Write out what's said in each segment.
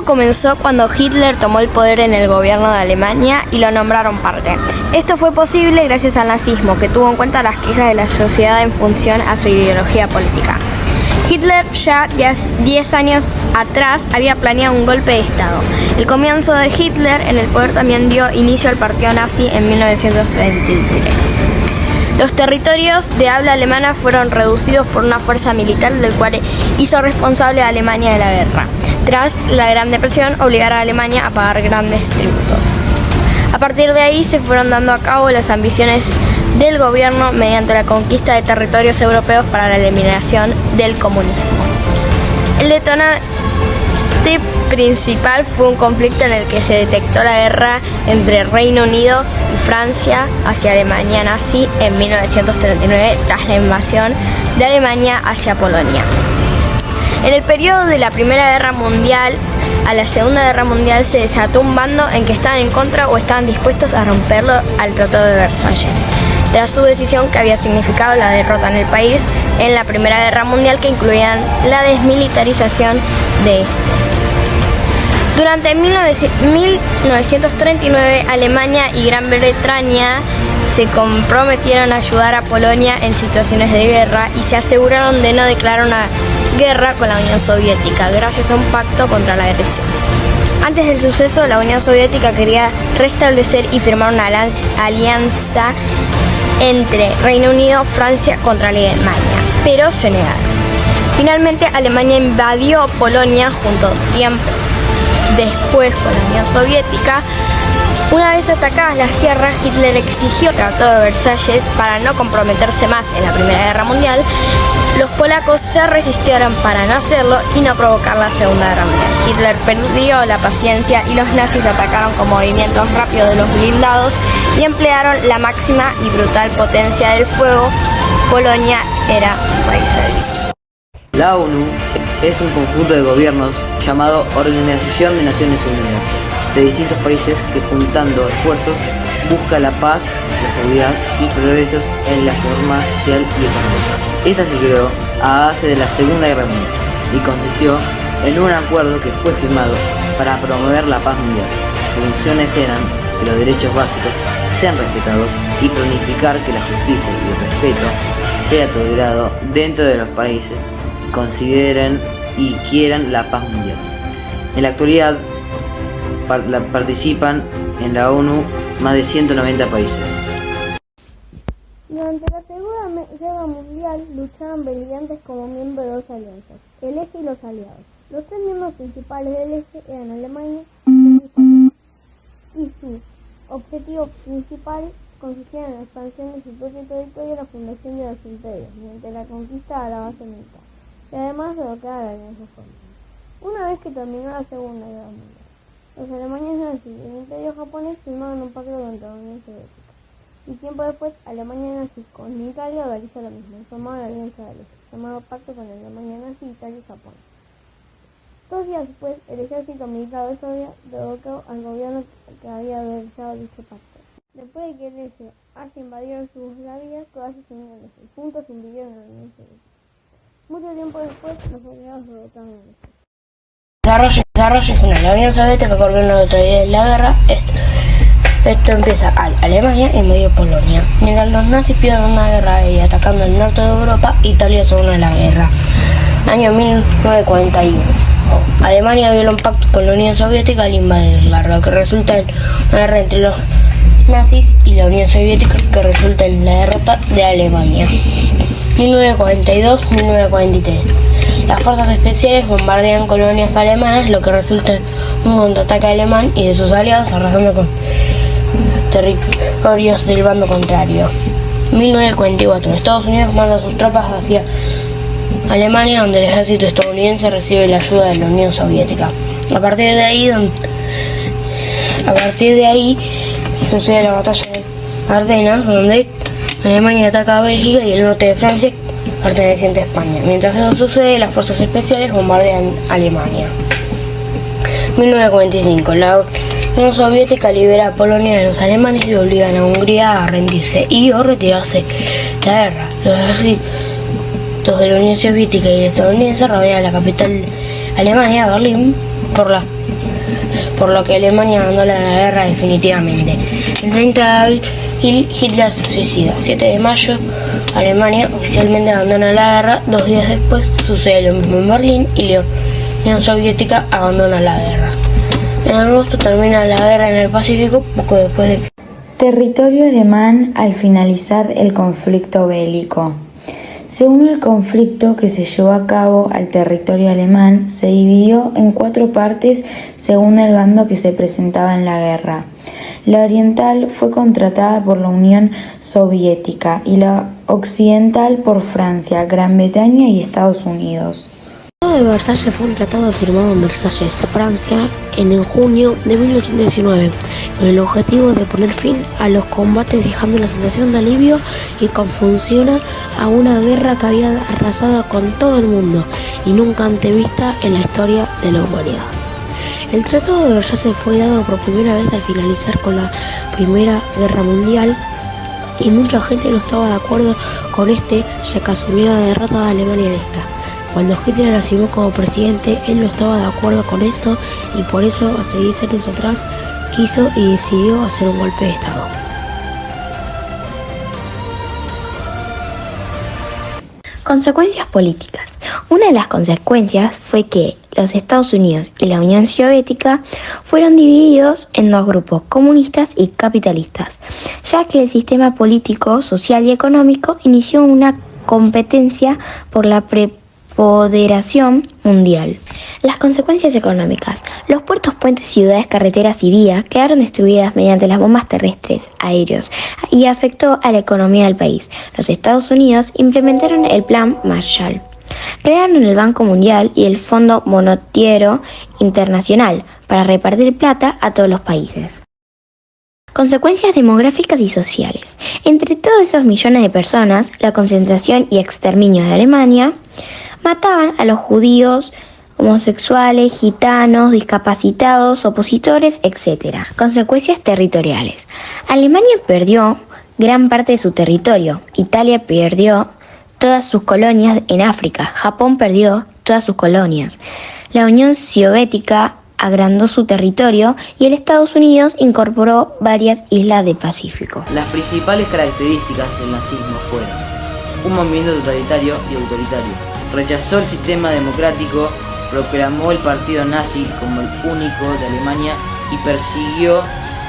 Todo comenzó cuando Hitler tomó el poder en el gobierno de Alemania y lo nombraron parte. Esto fue posible gracias al nazismo, que tuvo en cuenta las quejas de la sociedad en función a su ideología política. Hitler ya 10 años atrás había planeado un golpe de Estado. El comienzo de Hitler en el poder también dio inicio al partido nazi en 1933. Los territorios de habla alemana fueron reducidos por una fuerza militar del cual hizo responsable a Alemania de la guerra. Tras la Gran Depresión, obligaron a Alemania a pagar grandes tributos. A partir de ahí se fueron dando a cabo las ambiciones del gobierno mediante la conquista de territorios europeos para la eliminación del comunismo. El detonante principal fue un conflicto en el que se detectó la guerra entre Reino Unido y Francia hacia Alemania nazi en 1939 tras la invasión de Alemania hacia Polonia. En el periodo de la Primera Guerra Mundial a la Segunda Guerra Mundial se desató un bando en que estaban en contra o estaban dispuestos a romperlo al Tratado de Versalles, tras su decisión que había significado la derrota en el país en la Primera Guerra Mundial, que incluían la desmilitarización de este. Durante 1939, Alemania y Gran Bretaña se comprometieron a ayudar a Polonia en situaciones de guerra y se aseguraron de no declarar una guerra con la Unión Soviética gracias a un pacto contra la agresión. Antes del suceso, la Unión Soviética quería restablecer y firmar una alianza entre Reino Unido y Francia contra Alemania, pero se negaron. Finalmente, Alemania invadió Polonia tiempo después con la Unión Soviética. Una vez atacadas las tierras, Hitler exigió el Tratado de Versalles para no comprometerse más en la Primera Guerra Mundial. Los polacos se resistieron para no hacerlo y no provocar la Segunda Guerra Mundial. Hitler perdió la paciencia y los nazis atacaron con movimientos rápidos de los blindados y emplearon la máxima y brutal potencia del fuego. Polonia era un país débil. La ONU es un conjunto de gobiernos llamado Organización de Naciones Unidas, de distintos países que, juntando esfuerzos, busca la paz, la seguridad y progresos en la forma social y económica. Esta se creó a base de la Segunda Guerra Mundial y consistió en un acuerdo que fue firmado para promover la paz mundial. Sus funciones eran que los derechos básicos sean respetados y planificar que la justicia y el respeto sea tolerado dentro de los países que consideren y quieran la paz mundial. En la actualidad participan en la ONU más de 190 países. Durante la Segunda Guerra Mundial lucharon beligerantes como miembros de dos alianzas, el Eje y los aliados. Los tres miembros principales del Eje eran Alemania, Francia y su objetivo principal consistía en la expansión de su propio territorio y la fundación de los imperios, mediante la conquista de la base militar, y además derrocar a la alianza frontal. Una vez que terminó la Segunda Guerra Mundial, los alemanes nazis y el Imperio japonés firmaron un pacto contra la Unión Soviética. Y tiempo después, Alemania nazi con Italia realizó lo mismo, y formaron la Alianza del Este, llamado Pacto con Alemania nazi, Italia y Japón. 2 días después, el ejército militar de Soria derrocó al gobierno que había realizado dicho pacto. Después de que el Este haya invadido Yugoslavia, Croacia se unió al Este, y juntos invadieron a la Unión Soviética. Mucho tiempo después, los aliados derrotaron al Este. Desarrollo final. La Unión Soviética acordó la neutralidad de la guerra. Esto empieza Alemania y medio Polonia. Mientras los nazis pierden una guerra y atacando el norte de Europa, Italia se une a la guerra. Año 1941. Alemania viola un pacto con la Unión Soviética al invadirla, lo que resulta en una guerra entre los nazis y la Unión Soviética que resulta en la derrota de Alemania. 1942-1943. Las fuerzas especiales bombardean colonias alemanas, lo que resulta en un contraataque alemán y de sus aliados, arrasando con territorios del bando contrario. 1944. Estados Unidos manda sus tropas hacia Alemania, donde el ejército estadounidense recibe la ayuda de la Unión Soviética. A partir de ahí sucede la batalla de Ardenas, donde Alemania ataca a Bélgica y el norte de Francia, perteneciente a España. Mientras eso sucede, las fuerzas especiales bombardean Alemania. 1945. La Unión Soviética libera a Polonia de los alemanes y obligan a Hungría a rendirse o retirarse de la guerra. Los ejércitos de la Unión Soviética y estadounidense rodean la capital de Alemania, Berlín, por lo que Alemania abandona la guerra definitivamente. El 30 de abril Hitler se suicida. 7 de mayo Alemania oficialmente abandona la guerra. 2 días después sucede lo mismo en Berlín y la Unión Soviética abandona la guerra. En agosto termina la guerra en el Pacífico, poco después de Territorio alemán al finalizar el conflicto bélico. Según el conflicto que se llevó a cabo al territorio alemán, se dividió en 4 partes según el bando que se presentaba en la guerra. La oriental fue contratada por la Unión Soviética y la occidental por Francia, Gran Bretaña y Estados Unidos. El Tratado de Versalles fue un tratado firmado en Versalles, Francia, en junio de 1819, con el objetivo de poner fin a los combates, dejando una sensación de alivio y confusión a una guerra que había arrasado con todo el mundo y nunca antevista en la historia de la humanidad. El Tratado de Versalles fue dado por primera vez al finalizar con la Primera Guerra Mundial y mucha gente no estaba de acuerdo con ya que asumió la derrota de Alemania en esta. Cuando Hitler asumió como presidente, él no estaba de acuerdo con esto y por eso, hace 10 años atrás, quiso y decidió hacer un golpe de Estado. Consecuencias políticas. Una de las consecuencias fue que los Estados Unidos y la Unión Soviética fueron divididos en 2 grupos, comunistas y capitalistas, ya que el sistema político, social y económico inició una competencia por la preponderación mundial. Las consecuencias económicas. Los puertos, puentes, ciudades, carreteras y vías quedaron destruidas mediante las bombas terrestres, aéreos y afectó a la economía del país. Los Estados Unidos implementaron el Plan Marshall. Crearon el Banco Mundial y el Fondo Monetario Internacional para repartir plata a todos los países. Consecuencias demográficas y sociales. Entre todos esos millones de personas, la concentración y exterminio de Alemania mataban a los judíos, homosexuales, gitanos, discapacitados, opositores, etc. Consecuencias territoriales. Alemania perdió gran parte de su territorio. Italia perdió todas sus colonias en África. Japón perdió todas sus colonias. La Unión Soviética agrandó su territorio y el Estados Unidos incorporó varias islas del Pacífico. Las principales características del nazismo fueron un movimiento totalitario y autoritario. Rechazó el sistema democrático, proclamó el partido nazi como el único de Alemania y persiguió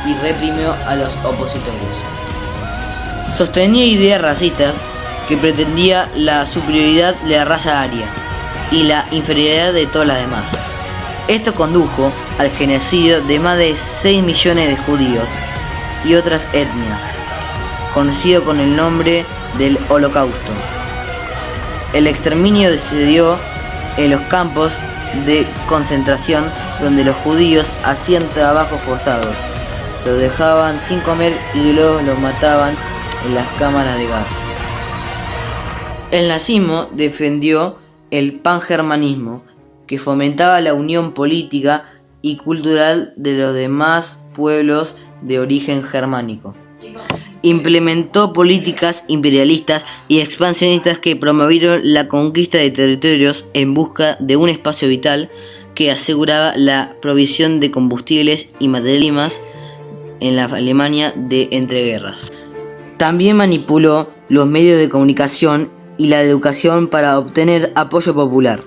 y reprimió a los opositores. Sostenía ideas racistas que pretendía la superioridad de la raza aria y la inferioridad de todas las demás. Esto condujo al genocidio de más de 6 millones de judíos y otras etnias, conocido con el nombre del Holocausto. El exterminio se dio en los campos de concentración donde los judíos hacían trabajos forzados, los dejaban sin comer y luego los mataban en las cámaras de gas. El nazismo defendió el pangermanismo, que fomentaba la unión política y cultural de los demás pueblos de origen germánico. Implementó políticas imperialistas y expansionistas que promovieron la conquista de territorios en busca de un espacio vital que aseguraba la provisión de combustibles y materias primas en la Alemania de entreguerras. También manipuló los medios de comunicación y la educación para obtener apoyo popular.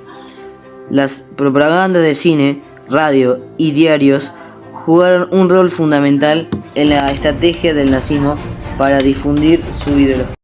Las propagandas de cine, radio y diarios jugaron un rol fundamental en la estrategia del nazismo para difundir su ideología.